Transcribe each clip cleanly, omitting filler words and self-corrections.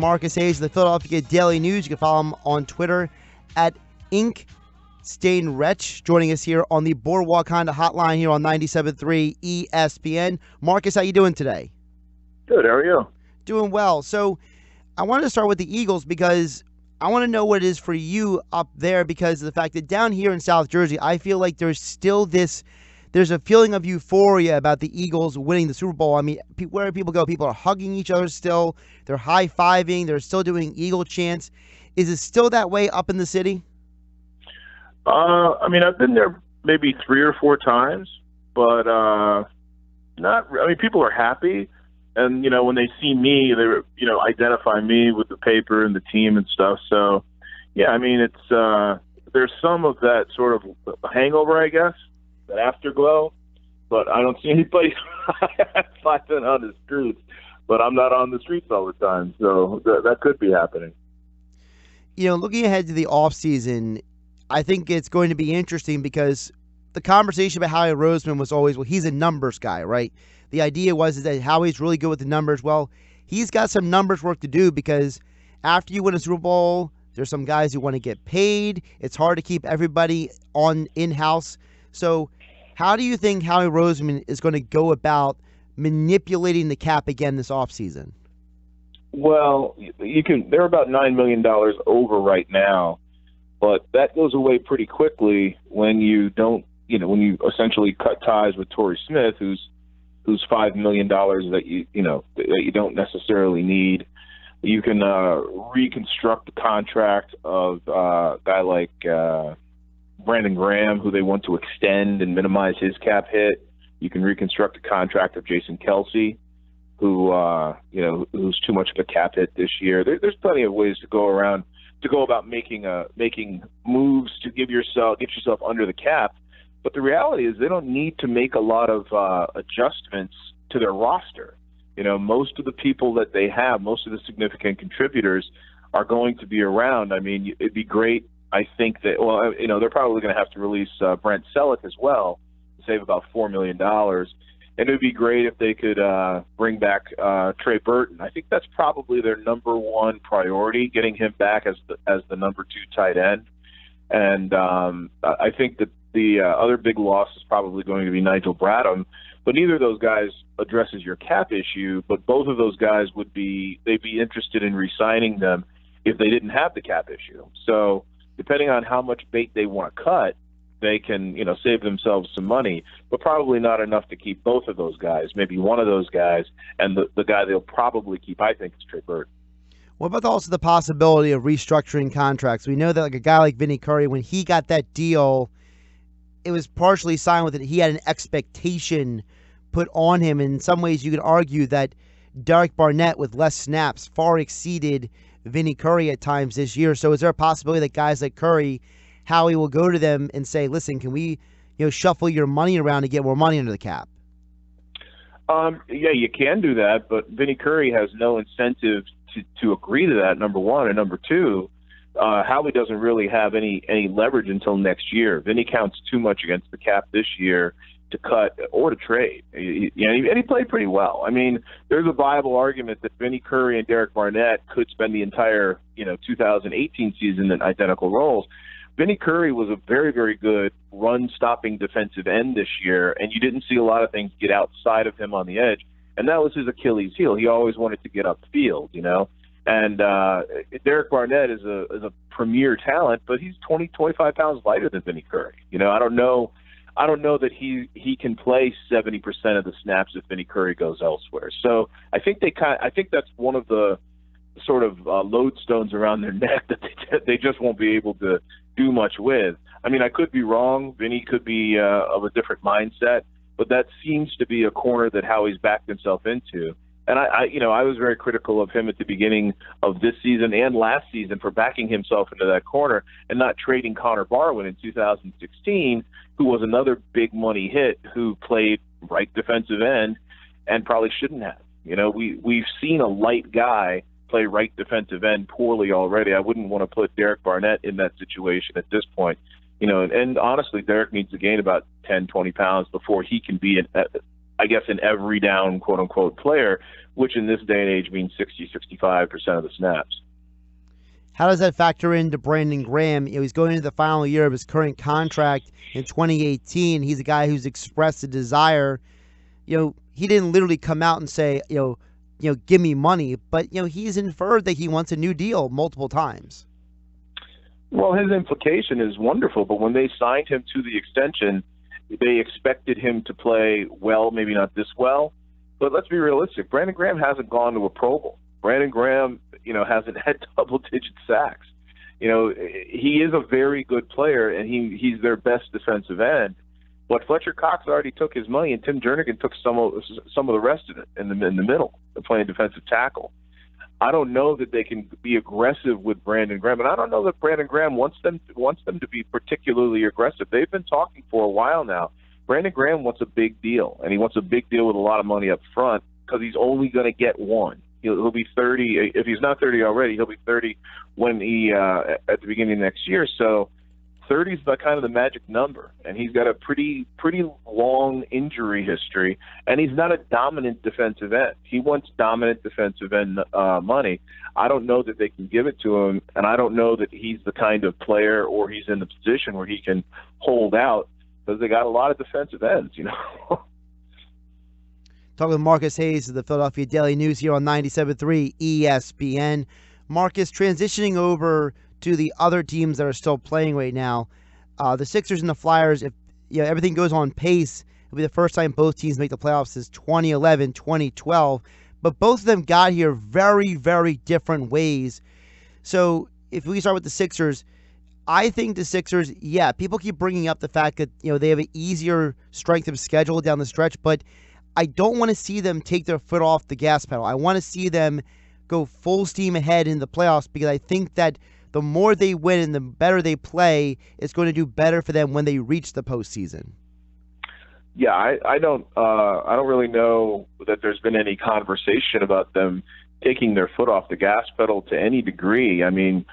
Marcus Hayes of the Philadelphia Daily News. You can follow him on Twitter at InkStainedWretch, joining us here on the Boardwalk Honda Hotline here on 97.3 ESPN. Marcus, how you doing today? Good, how are you? Doing well. So I wanted to start with the Eagles because I want to know what it is for you up there, because of the fact that down here in South Jersey, I feel like there's still there's a feeling of euphoria about the Eagles winning the Super Bowl. I mean, where people go, people are hugging each other still. They're high-fiving. They're still doing Eagle chants. Is it still that way up in the city? I mean, I've been there maybe 3 or 4 times, but not. I mean, people are happy, and when they see me, they identify me with the paper and the team and stuff. So, yeah, I mean, it's there's some of that sort of hangover, I guess, that afterglow, but I don't see anybody fighting on the streets. But I'm not on the streets all the time, so that could be happening. Looking ahead to the offseason, I think it's going to be interesting because the conversation about Howie Roseman was always, well, he's a numbers guy, right? The idea was that Howie's really good with the numbers. Well, he's got some numbers work to do because after you win a Super Bowl, there's some guys who want to get paid. It's hard to keep everybody on in-house. So how do you think Howie Roseman is going to go about manipulating the cap again this offseason? Well, they're about $9 million over right now, but that goes away pretty quickly when you don't, when you essentially cut ties with Torrey Smith, who's $5 million that you don't necessarily need. You can reconstruct the contract of a guy like Brandon Graham, who they want to extend and minimize his cap hit. You can reconstruct the contract of Jason Kelsey, who's too much of a cap hit this year. There's plenty of ways to go about making moves to get yourself under the cap. But the reality is they don't need to make a lot of adjustments to their roster. Most of the people that they have, most of the significant contributors are going to be around. I mean, it'd be great. I think that, they're probably going to have to release Brent Selleck as well to save about $4 million. And it would be great if they could bring back Trey Burton. I think that's probably their number one priority, getting him back as the number 2 tight end. And I think that the other big loss is probably going to be Nigel Bradham. But neither of those guys addresses your cap issue, but both of those guys they'd be interested in re-signing them if they didn't have the cap issue. So depending on how much bait they want to cut, they can, save themselves some money, but probably not enough to keep both of those guys, maybe one of those guys, and the guy they'll probably keep, I think, is Trey Burton. What about also the possibility of restructuring contracts? We know that like a guy like Vinny Curry, when he got that deal, it was partially signed with it. He had an expectation put on him. In some ways, you could argue that Derek Barnett, with less snaps, far exceeded Vinny Curry at times this year. So is there a possibility that guys like Curry, Howie will go to them and say, listen, can we shuffle your money around to get more money under the cap? Yeah, you can do that, but Vinny Curry has no incentive to agree to that, number one. And number two, Howie doesn't really have any leverage until next year. Vinny counts too much against the cap this year to cut or to trade. And he played pretty well. I mean, there's a viable argument that Vinny Curry and Derek Barnett could spend the entire 2018 season in identical roles. Vinny Curry was a very, very good run-stopping defensive end this year, and you didn't see a lot of things get outside of him on the edge, and that was his Achilles heel. He always wanted to get upfield, And Derek Barnett is a premier talent, but he's 25 pounds lighter than Vinny Curry. I don't know that he can play 70% of the snaps if Vinny Curry goes elsewhere. So I think that's one of the sort of lodestones around their neck that they just won't be able to do much with. I mean, I could be wrong. Vinny could be of a different mindset, but that seems to be a corner that Howie's backed himself into. And I was very critical of him at the beginning of this season and last season for backing himself into that corner and not trading Connor Barwin in 2016, who was another big money hit, who played right defensive end and probably shouldn't have. We've seen a light guy play right defensive end poorly already. I wouldn't want to put Derek Barnett in that situation at this point. And honestly, Derek needs to gain about 10, 20 pounds before he can be I guess, an every down, quote unquote, player, which in this day and age means 65% of the snaps. How does that factor into Brandon Graham? He's going into the final year of his current contract in 2018. He's a guy who's expressed a desire. He didn't literally come out and say, give me money, but he's inferred that he wants a new deal multiple times. Well, his implication is wonderful, but when they signed him to the extension, they expected him to play well, maybe not this well, but let's be realistic. Brandon Graham hasn't gone to a Pro Bowl. Brandon Graham, hasn't had double-digit sacks. He is a very good player, and he's their best defensive end. But Fletcher Cox already took his money, and Tim Jernigan took some of the rest of it in the middle, playing defensive tackle. I don't know that they can be aggressive with Brandon Graham, and I don't know that Brandon Graham wants them to be particularly aggressive. They've been talking for a while now. Brandon Graham wants a big deal, and he wants a big deal with a lot of money up front because he's only going to get one. He'll be 30. If he's not 30 already, he'll be 30 when he at the beginning of next year. So 30 is kind of the magic number, and he's got a pretty long injury history, and he's not a dominant defensive end. He wants dominant defensive end money. I don't know that they can give it to him, and I don't know that he's the kind of player or he's in the position where he can hold out because they got a lot of defensive ends, Talking with Marcus Hayes of the Philadelphia Daily News here on 97.3 ESPN. Marcus, transitioning over to the other teams that are still playing right now, the Sixers and the Flyers, if everything goes on pace, it'll be the first time both teams make the playoffs since 2011, 2012. But both of them got here very, very different ways. So if we start with the Sixers, I think the Sixers, people keep bringing up the fact that they have an easier strength of schedule down the stretch, but I don't want to see them take their foot off the gas pedal. I want to see them go full steam ahead in the playoffs because I think that the more they win and the better they play, it's going to do better for them when they reach the postseason. Yeah, I don't really know that there's been any conversation about them taking their foot off the gas pedal to any degree. I mean,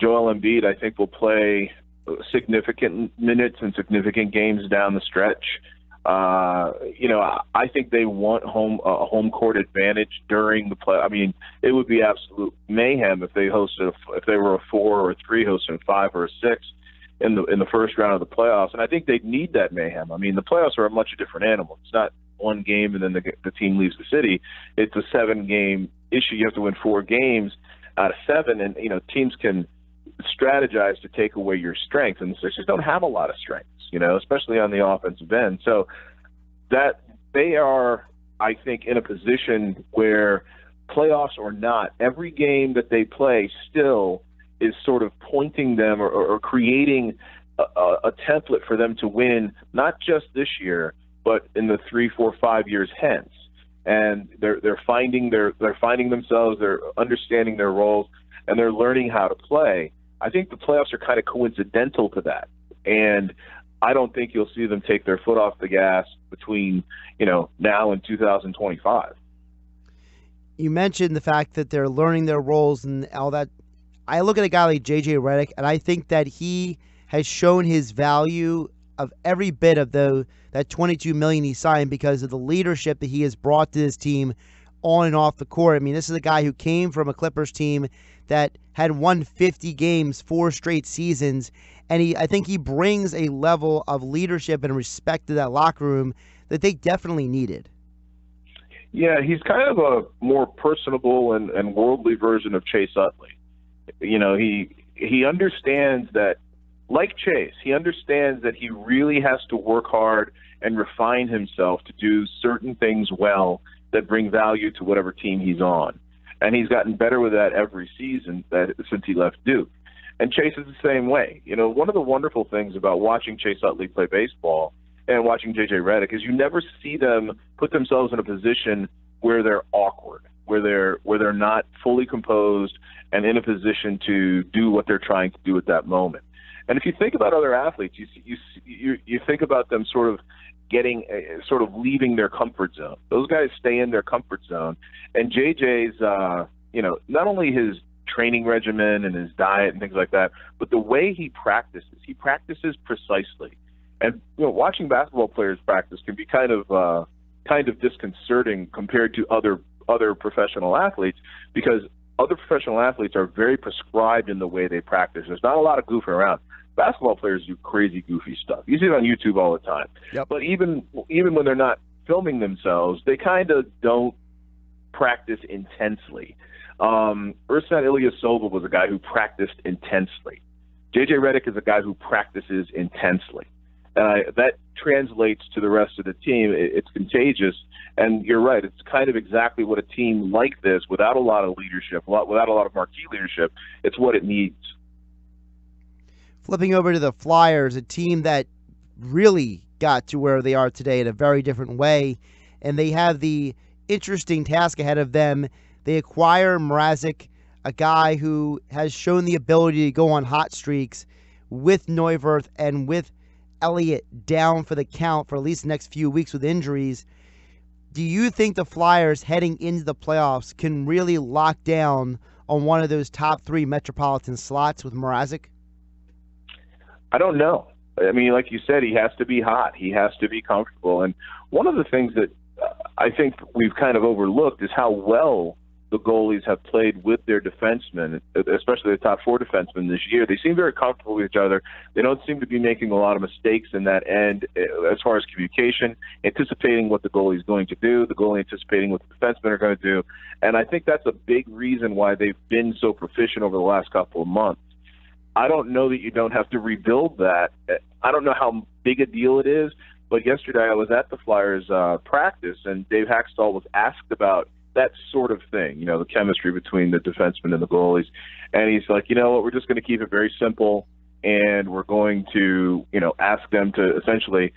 Joel Embiid, I think, will play significant minutes and significant games down the stretch. I think they want home court advantage during the play. I mean, it would be absolute mayhem if they were a 4 or a 3 hosting a 5 or a 6 in the first round of the playoffs. And I think they'd need that mayhem. I mean, the playoffs are a much different animal. It's not one game and then the team leaves the city. It's a 7-game issue. You have to win 4 games out of 7, and teams can strategize to take away your strengths, and the Sixers don't have a lot of strengths, especially on the offensive end. So that they are, I think, in a position where, playoffs or not, every game that they play still is sort of pointing them or creating a template for them to win, not just this year, but in the 3, 4, 5 years hence. And they're finding themselves, they're understanding their roles, and they're learning how to play. I think the playoffs are kind of coincidental to that. And I don't think you'll see them take their foot off the gas between, now and 2025. You mentioned the fact that they're learning their roles and all that. I look at a guy like J.J. Redick, and I think that he has shown his value of every bit of that $22 million he signed because of the leadership that he has brought to his team on and off the court. I mean, this is a guy who came from a Clippers team that had won 50 games 4 straight seasons, and I think he brings a level of leadership and respect to that locker room that they definitely needed. Yeah, he's kind of a more personable and worldly version of Chase Utley. He understands that, like Chase, he understands that he really has to work hard and refine himself to do certain things well that bring value to whatever team he's on. And he's gotten better with that every season since he left Duke. And Chase is the same way. One of the wonderful things about watching Chase Utley play baseball and watching J.J. Redick is you never see them put themselves in a position where they're awkward, where they're not fully composed and in a position to do what they're trying to do at that moment. And if you think about other athletes, you think about them sort of leaving their comfort zone. Those guys stay in their comfort zone. And JJ's, not only his training regimen and his diet and things like that, but the way he practices precisely. And watching basketball players practice can be kind of kind of disconcerting compared to other professional athletes, because other professional athletes are very prescribed in the way they practice. There's not a lot of goofing around. Basketball players do crazy, goofy stuff. You see it on YouTube all the time. Yep. But even when they're not filming themselves, they kind of don't practice intensely. Ersan Ilyasova was a guy who practiced intensely. J.J. Redick is a guy who practices intensely. That translates to the rest of the team. It's contagious. And you're right. It's kind of exactly what a team like this, without a lot of leadership, without a lot of marquee leadership, it's what it needs. Flipping over to the Flyers, a team that really got to where they are today in a very different way, and they have the interesting task ahead of them. They acquire Mrazek, a guy who has shown the ability to go on hot streaks with Neuwirth and with Elliott down for the count for at least the next few weeks with injuries. Do you think the Flyers heading into the playoffs can really lock down on one of those top 3 Metropolitan slots with Mrazek? I don't know. I mean, like you said, he has to be hot. He has to be comfortable. And one of the things that I think we've kind of overlooked is how well the goalies have played with their defensemen, especially the top 4 defensemen this year. They seem very comfortable with each other. They don't seem to be making a lot of mistakes in that end as far as communication, anticipating what the goalie is going to do, the goalie anticipating what the defensemen are going to do. And I think that's a big reason why they've been so proficient over the last couple of months. I don't know that you don't have to rebuild that. I don't know how big a deal it is, but yesterday I was at the Flyers practice, and Dave Hakstol was asked about that sort of thing, you know, the chemistry between the defensemen and the goalies. And he's like, you know what, we're just going to keep it very simple, and we're going to, you know, ask them to essentially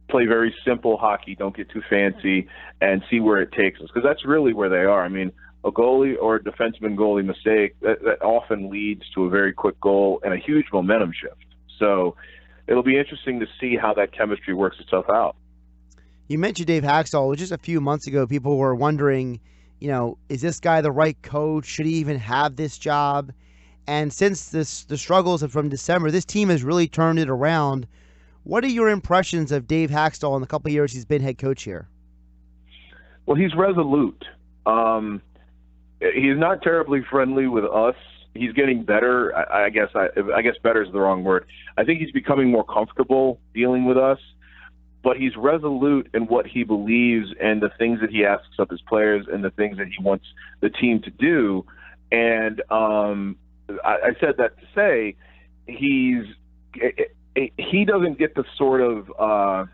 play very simple hockey, don't get too fancy, and see where it takes us. Because that's really where they are. I mean, a goalie or a defenseman goalie mistake, that often leads to a very quick goal and a huge momentum shift. So it'll be interesting to see how that chemistry works itself out. You mentioned Dave Hakstol. Just a few months ago, people were wondering, you know, is this guy the right coach? Should he even have this job? And since the struggles from December, this team has really turned it around. What are your impressions of Dave Hakstol in the couple of years he's been head coach here? Well, he's resolute. He's not terribly friendly with us. He's getting better. I guess better is the wrong word. I think he's becoming more comfortable dealing with us. But he's resolute in what he believes and the things that he asks of his players and the things that he wants the team to do. And I said that to say he doesn't get the sort of,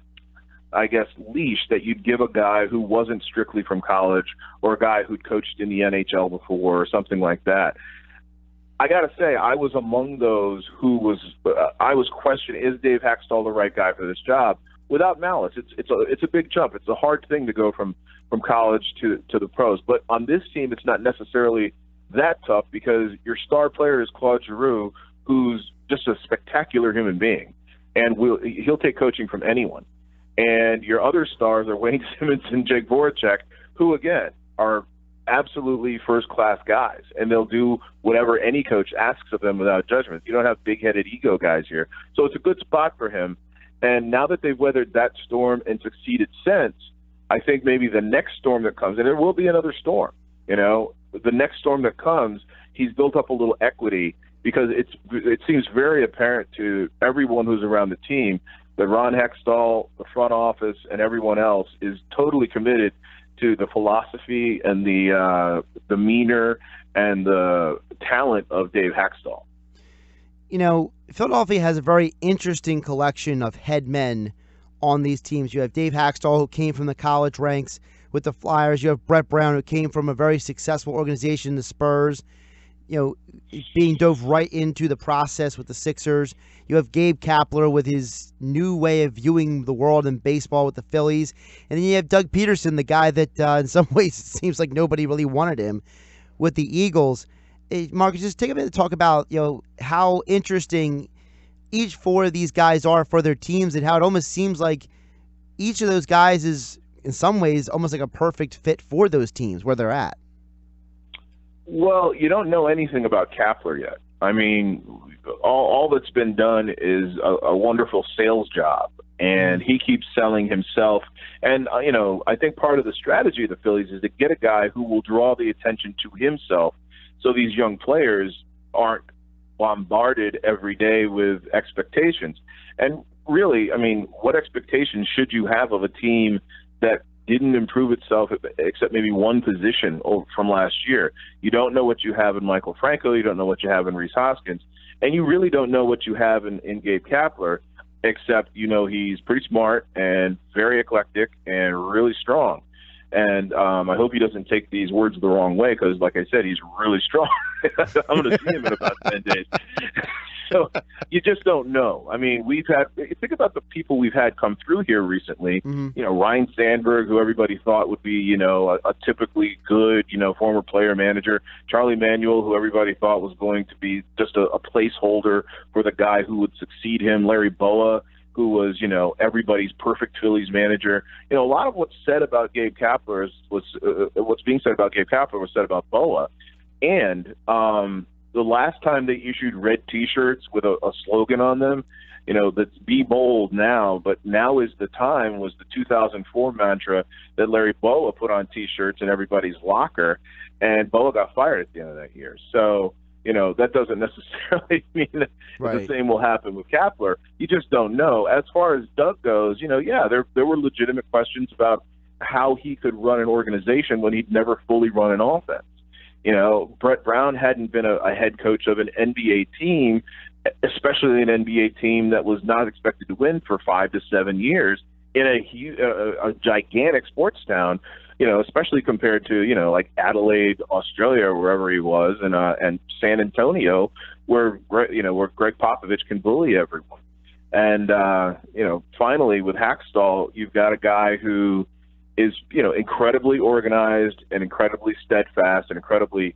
leash that you'd give a guy who wasn't strictly from college or a guy who'd coached in the NHL before or something like that. I got to say, I was among those who I was questioning, is Dave Hakstol the right guy for this job? Without malice, it's a big jump. It's a hard thing to go from college to the pros. But on this team, it's not necessarily that tough because your star player is Claude Giroux, who's just a spectacular human being, and he'll take coaching from anyone. And your other stars are Wayne Simmons and Jake Voracek, who again are absolutely first-class guys, and they'll do whatever any coach asks of them without judgment. You don't have big-headed ego guys here, so it's a good spot for him. And now that they've weathered that storm and succeeded since, I think maybe the next storm that comes, and there will be another storm, you know, the next storm that comes, he's built up a little equity because it seems very apparent to everyone who's around the team that Ron Hextall, the front office, and everyone else is totally committed to the philosophy and the demeanor and the talent of Dave Hakstol. You know, Philadelphia has a very interesting collection of head men on these teams. You have Dave Hakstol, who came from the college ranks with the Flyers. You have Brett Brown, who came from a very successful organization, the Spurs, you know, being dove right into the process with the Sixers. You have Gabe Kapler with his new way of viewing the world in baseball with the Phillies. And then you have Doug Peterson, the guy that in some ways it seems like nobody really wanted him, with the Eagles. Marcus, just take a minute to talk about, you know, how interesting each 4 of these guys are for their teams and how it almost seems like each of those guys is in some ways almost like a perfect fit for those teams where they're at. Well, you don't know anything about Kapler yet. I mean, all that's been done is a wonderful sales job. and he keeps selling himself. And, I think part of the strategy of the Phillies is to get a guy who will draw the attention to himself so these young players aren't bombarded every day with expectations. And really, what expectations should you have of a team that didn't improve itself except maybe one position from last year? You don't know what you have in Michael Franco. You don't know what you have in Rhys Hoskins. And you really don't know what you have in Gabe Kapler, except he's pretty smart and very eclectic and really strong. And I hope he doesn't take these words the wrong way because, like I said, he's really strong. I'm going to see him in about 10 days. So you just don't know. Think about the people we've had come through here recently. Mm-hmm. Ryan Sandberg, who everybody thought would be, a typically good, former player manager. Charlie Manuel, who everybody thought was going to be just a placeholder for the guy who would succeed him. Larry Boa, who was, everybody's perfect Phillies manager. A lot of what's said about Gabe Kapler what's being said about Gabe Kapler was said about Boa. And the last time they issued red T-shirts with a slogan on them, that's "Be bold now," but now is the time was the 2004 mantra that Larry Boa put on T-shirts in everybody's locker, and Boa got fired at the end of that year. So, that doesn't necessarily mean that the same will happen with Kapler. You just don't know. As far as Doug goes, there were legitimate questions about how he could run an organization when he'd never fully run an offense. Brett Brown hadn't been a head coach of an NBA team, especially an NBA team that was not expected to win for 5 to 7 years in a gigantic sports town, especially compared to, like Adelaide, Australia, or wherever he was, and San Antonio, where Greg Popovich can bully everyone. And, finally with Hakstol, you've got a guy who is, incredibly organized and incredibly steadfast and incredibly,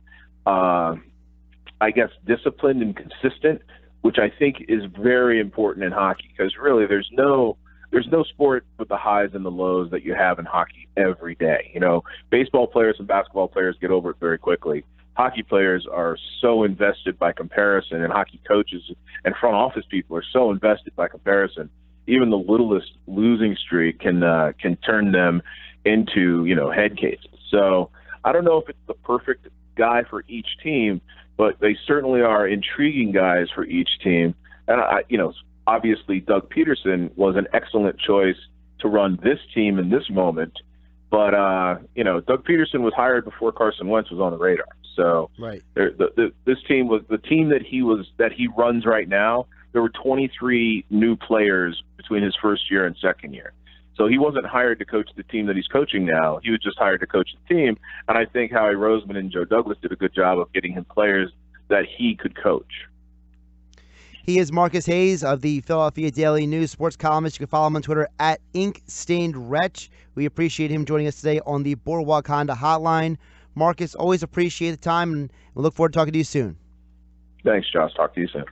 disciplined and consistent, which I think is very important in hockey because really there's no sport with the highs and the lows that you have in hockey every day. Baseball players and basketball players get over it very quickly. Hockey players are so invested by comparison, and hockey coaches and front office people are so invested by comparison. Even the littlest losing streak can turn them into, head cases. So I don't know if it's the perfect guy for each team, but they certainly are intriguing guys for each team. And obviously Doug Peterson was an excellent choice to run this team in this moment. But, Doug Peterson was hired before Carson Wentz was on the radar. So this team was the team that he runs right now. There were 23 new players between his first year and second year. So he wasn't hired to coach the team that he's coaching now. He was just hired to coach the team. And I think Howie Roseman and Joe Douglas did a good job of getting him players that he could coach. He is Marcus Hayes of the Philadelphia Daily News sports columnist. You can follow him on Twitter at InkStainedWretch. We appreciate him joining us today on the Boardwalk Honda Hotline. Marcus, always appreciate the time, and we look forward to talking to you soon. Thanks, Josh. Talk to you soon.